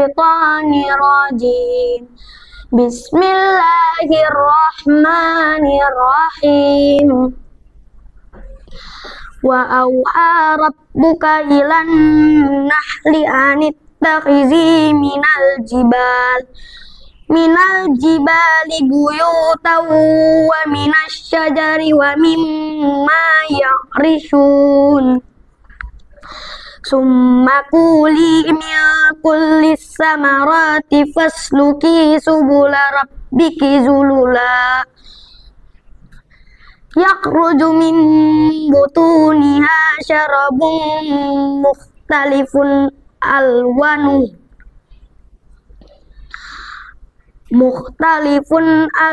الشيطان الرجيم بسم الله الرحمن الرحيم وأوحى ربك إلى النحل أن اتخذي من الجبال بيوتا ومن الشجر ومما يعرشون ثم كلي من كل الثمرات فاسلكي سبل ربك ذللا يخرج من بطونها شراب مختلف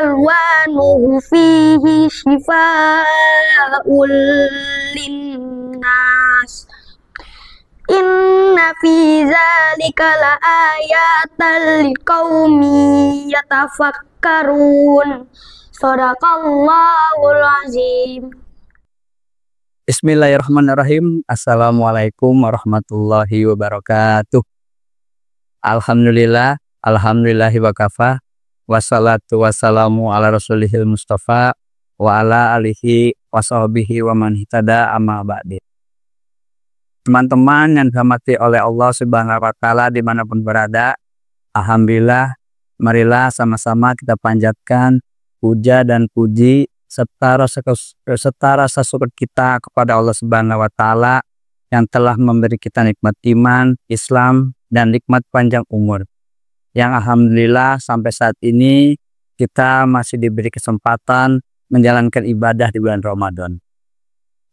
ألوانه فيه شفاء للناس إن في ذلك لآيات لقوم يتفكرون Sadaqallahul azim. Bismillahirrahmanirrahim. Assalamualaikum warahmatullahi wabarakatuh. Alhamdulillahi wa kafa. Wassalatu wassalamu ala rasulihil mustafa wa ala alihi wa sahbihi wa man ihtada amma ba'di. Teman-teman yang dirahmati oleh Allah Subhanahu wa taala dimanapun berada, alhamdulillah, marilah sama-sama kita panjatkan puja dan puji serta rasa syukur kita kepada Allah Subhanahu wa taala yang telah memberi kita nikmat iman, Islam, dan nikmat panjang umur. Yang alhamdulillah sampai saat ini kita masih diberi kesempatan menjalankan ibadah di bulan Ramadan.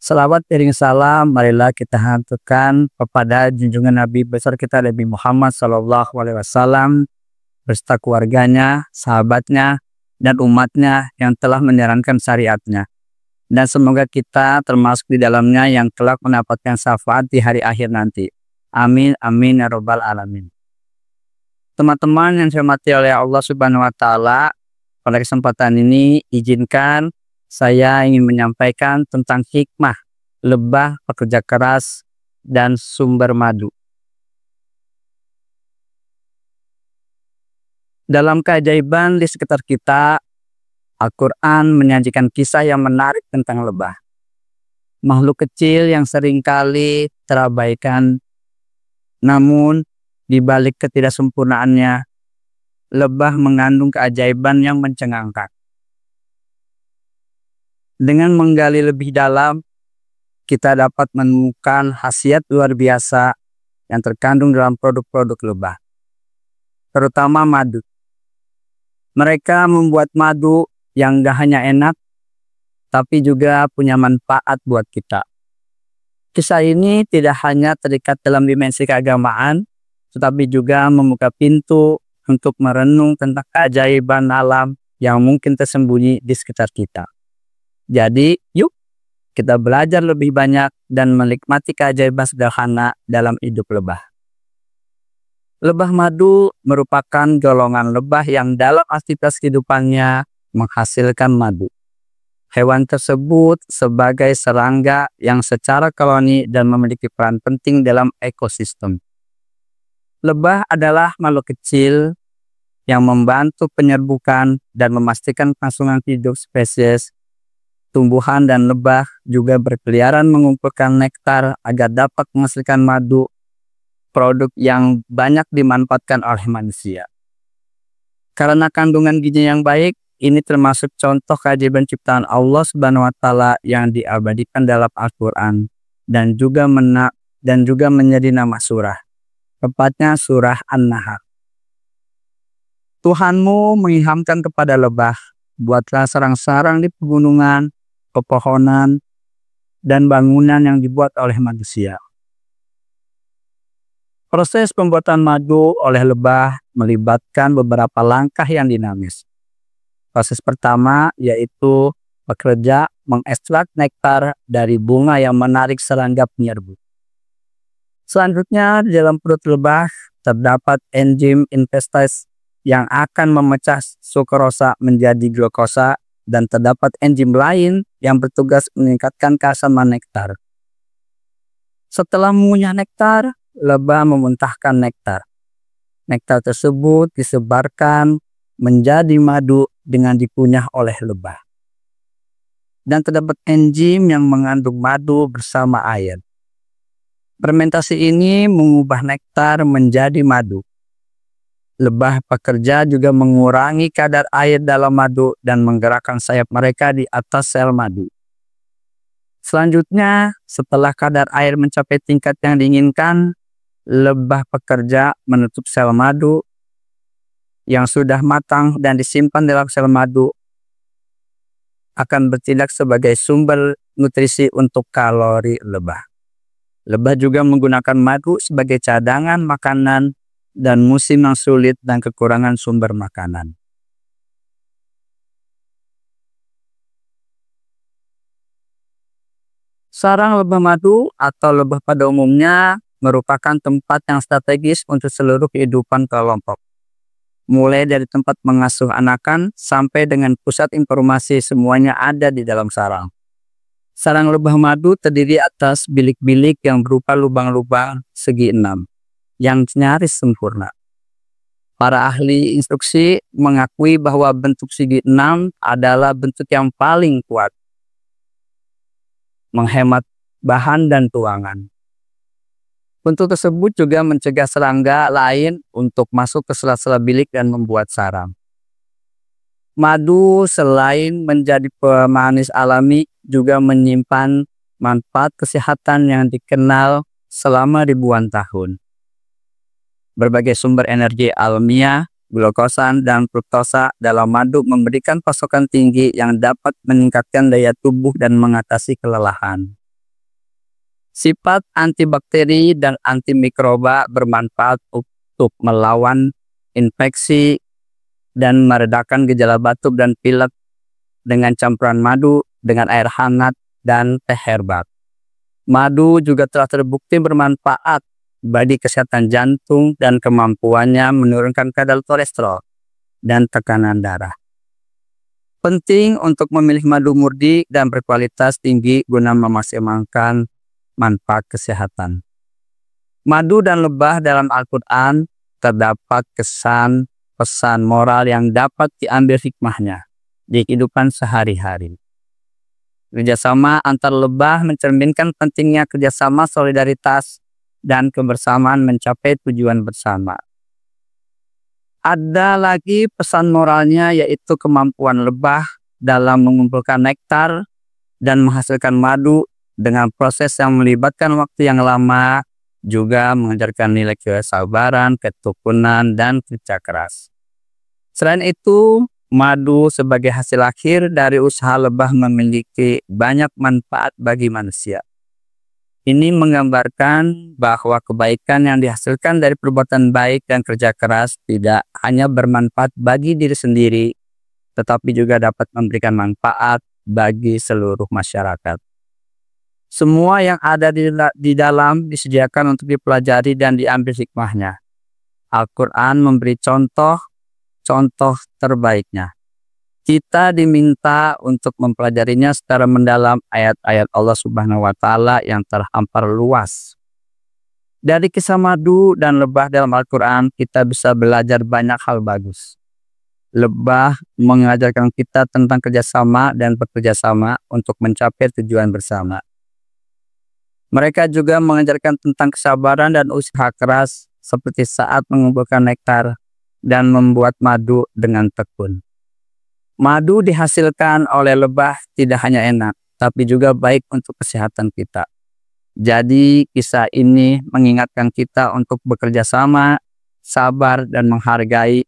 Selawat iring salam marilah kita haturkan kepada junjungan Nabi besar kita Nabi Muhammad SAW beserta keluarganya, sahabatnya, dan umatnya yang telah menjalankan syariatnya. Dan semoga kita termasuk di dalamnya yang kelak mendapatkan syafaat di hari akhir nanti. Amin, amin, ya rabbal alamin. Teman-teman yang saya hormati oleh Allah Subhanahu wa taala, pada kesempatan ini izinkan saya ingin menyampaikan tentang hikmah lebah pekerja keras dan sumber madu. Dalam keajaiban di sekitar kita, Al-Quran menyajikan kisah yang menarik tentang lebah. Makhluk kecil yang seringkali terabaikan, namun di balik ketidaksempurnaannya, lebah mengandung keajaiban yang mencengangkan. Dengan menggali lebih dalam, kita dapat menemukan khasiat luar biasa yang terkandung dalam produk-produk lebah, terutama madu. Mereka membuat madu yang gak hanya enak, tapi juga punya manfaat buat kita. Kisah ini tidak hanya terikat dalam dimensi keagamaan, tetapi juga membuka pintu untuk merenung tentang keajaiban alam yang mungkin tersembunyi di sekitar kita. Jadi, yuk kita belajar lebih banyak dan menikmati keajaiban sederhana dalam hidup lebah. Lebah madu merupakan golongan lebah yang dalam aktivitas kehidupannya menghasilkan madu. Hewan tersebut sebagai serangga yang secara koloni dan memiliki peran penting dalam ekosistem. Lebah adalah makhluk kecil yang membantu penyerbukan dan memastikan kelangsungan hidup spesies. Tumbuhan dan lebah juga berkeliaran mengumpulkan nektar agar dapat menghasilkan madu, produk yang banyak dimanfaatkan oleh manusia. Karena kandungan gizi yang baik, ini termasuk contoh keajaiban ciptaan Allah Subhanahu wa taala yang diabadikan dalam Al-Qur'an dan juga menjadi nama surah. Tepatnya surah An-Nahl. Tuhanmu mengilhamkan kepada lebah, buatlah sarang-sarang di pegunungan, pepohonan, dan bangunan yang dibuat oleh manusia. Proses pembuatan madu oleh lebah melibatkan beberapa langkah yang dinamis. Proses pertama yaitu pekerja mengekstrak nektar dari bunga yang menarik serangga penyerbu. Selanjutnya di dalam perut lebah terdapat enzim investase yang akan memecah sukrosa menjadi glukosa dan terdapat enzim lain yang bertugas meningkatkan keasaman nektar. Setelah mengunyah nektar, lebah memuntahkan nektar. Nektar tersebut disebarkan menjadi madu dengan dikunyah oleh lebah. Dan terdapat enzim yang mengandung madu bersama air. Fermentasi ini mengubah nektar menjadi madu. Lebah pekerja juga mengurangi kadar air dalam madu dan menggerakkan sayap mereka di atas sel madu. Selanjutnya, setelah kadar air mencapai tingkat yang diinginkan, lebah pekerja menutup sel madu yang sudah matang dan disimpan dalam sel madu akan bertindak sebagai sumber nutrisi untuk kalori lebah. Lebah juga menggunakan madu sebagai cadangan makanan dan musim yang sulit dan kekurangan sumber makanan. Sarang lebah madu atau lebah pada umumnya merupakan tempat yang strategis untuk seluruh kehidupan kelompok. Mulai dari tempat mengasuh anakan sampai dengan pusat informasi, semuanya ada di dalam sarang. Sarang lebah madu terdiri atas bilik-bilik yang berupa lubang-lubang segi 6 yang nyaris sempurna. Para ahli instruksi mengakui bahwa bentuk segi 6 adalah bentuk yang paling kuat, menghemat bahan dan tuangan. Bentuk tersebut juga mencegah serangga lain untuk masuk ke sela-sela bilik dan membuat sarang. Madu selain menjadi pemanis alami juga menyimpan manfaat kesehatan yang dikenal selama ribuan tahun. Berbagai sumber energi alamiah, glukosa dan fruktosa dalam madu memberikan pasokan tinggi yang dapat meningkatkan daya tubuh dan mengatasi kelelahan. Sifat antibakteri dan antimikroba bermanfaat untuk melawan infeksi dan meredakan gejala batuk dan pilek dengan campuran madu dengan air hangat dan teh herbal. Madu juga telah terbukti bermanfaat bagi kesehatan jantung dan kemampuannya menurunkan kadar kolesterol dan tekanan darah. Penting untuk memilih madu murni dan berkualitas tinggi guna memaksimalkan manfaat kesehatan. Madu dan lebah dalam Al-Quran terdapat pesan moral yang dapat diambil hikmahnya di kehidupan sehari-hari. Kerjasama antar lebah mencerminkan pentingnya kerjasama, solidaritas, dan kebersamaan mencapai tujuan bersama. Ada lagi pesan moralnya, yaitu kemampuan lebah dalam mengumpulkan nektar dan menghasilkan madu dengan proses yang melibatkan waktu yang lama, juga mengajarkan nilai kesabaran, ketukunan, dan kerja keras. Selain itu, madu sebagai hasil akhir dari usaha lebah memiliki banyak manfaat bagi manusia. Ini menggambarkan bahwa kebaikan yang dihasilkan dari perbuatan baik dan kerja keras tidak hanya bermanfaat bagi diri sendiri, tetapi juga dapat memberikan manfaat bagi seluruh masyarakat. Semua yang ada di dalam disediakan untuk dipelajari dan diambil hikmahnya. Al-Quran memberi contoh terbaiknya. Kita diminta untuk mempelajarinya secara mendalam ayat-ayat Allah Subhanahu wa Ta'ala yang terhampar luas. Dari kisah madu dan lebah dalam Al-Quran, kita bisa belajar banyak hal bagus. Lebah mengajarkan kita tentang kerjasama dan bekerjasama untuk mencapai tujuan bersama. Mereka juga mengajarkan tentang kesabaran dan usaha keras, seperti saat mengumpulkan nektar dan membuat madu dengan tekun. Madu dihasilkan oleh lebah tidak hanya enak, tapi juga baik untuk kesehatan kita. Jadi kisah ini mengingatkan kita untuk bekerja sama, sabar, dan menghargai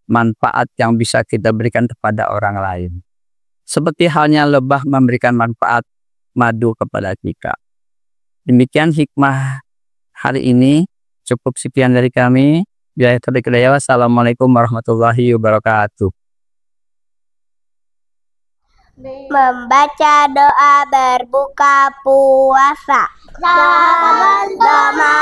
manfaat yang bisa kita berikan kepada orang lain. Seperti halnya lebah memberikan manfaat madu kepada kita. Demikian hikmah hari ini. Cukup sekian dari kami. Wassalamualaikum warahmatullahi wabarakatuh. Membaca doa berbuka puasa. Sama